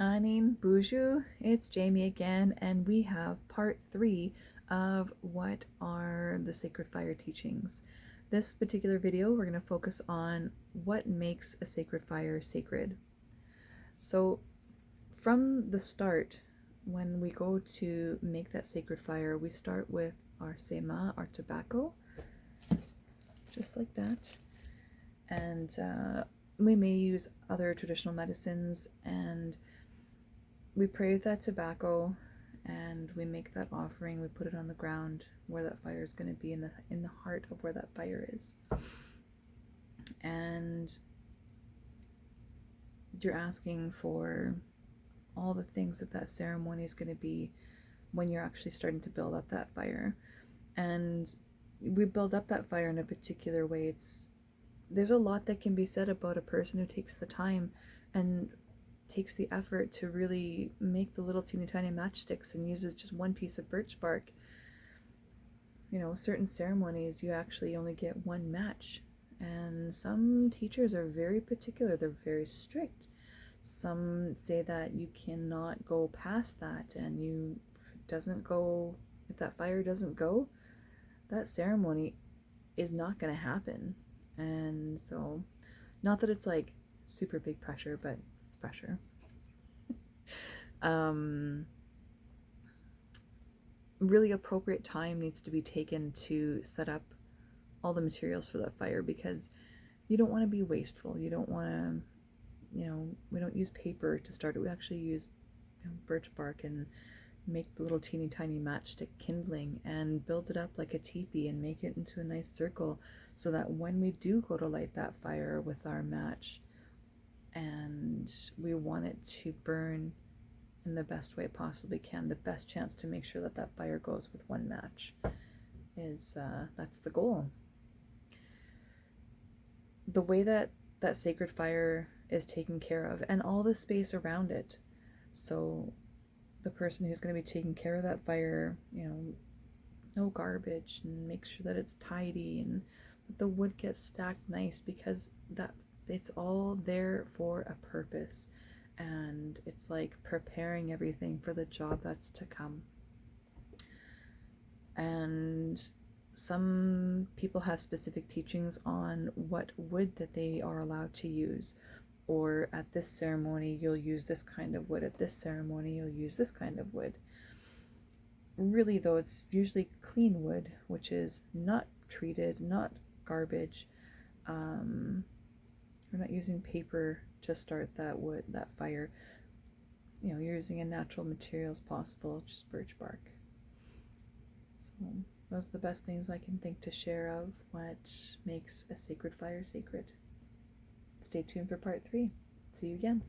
Anin Buju, it's Jaime again, and we have part 3 of what are the sacred fire teachings. This particular video, we're going to focus on what makes a sacred fire sacred. So, from the start, when we go to make that sacred fire, we start with our sema, our tobacco, just like that. And we may use other traditional medicines, and we pray with that tobacco, and we make that offering. We put it on the ground where that fire is going to be, in the heart of where that fire is. And you're asking for all the things that ceremony is going to be when you're actually starting to build up that fire. And we build up that fire in a particular way. There's a lot that can be said about a person who takes the time and takes the effort to really make the little teeny tiny matchsticks and uses just one piece of birch bark. Certain ceremonies you actually only get one match, and some teachers are very particular, they're very strict. Some say that you cannot go past that, and if that fire doesn't go, that ceremony is not going to happen. And so, not that it's like super big pressure, but it's pressure. Really appropriate time needs to be taken to set up all the materials for that fire, because you don't want to be wasteful. You don't want to, we don't use paper to start it. We actually use birch bark and make the little teeny tiny matchstick kindling and build it up like a teepee and make it into a nice circle, so that when we do go to light that fire with our match and we want it to burn in the best way possibly can, the best chance to make sure that that fire goes with one match is that's the goal. The way that sacred fire is taken care of, and all the space around it. So the person who's going to be taking care of that fire, no garbage, and make sure that it's tidy and that the wood gets stacked nice, because that it's all there for a purpose, and it's like preparing everything for the job that's to come. And some people have specific teachings on what wood that they are allowed to use, or at this ceremony you'll use this kind of wood, at this ceremony you'll use this kind of wood. Really though, it's usually clean wood, which is not treated, not garbage. We're not using paper to start that fire. You're using a natural material as possible, just birch bark. So those are the best things I can think to share of what makes a sacred fire sacred. Stay tuned for part 3. See you again.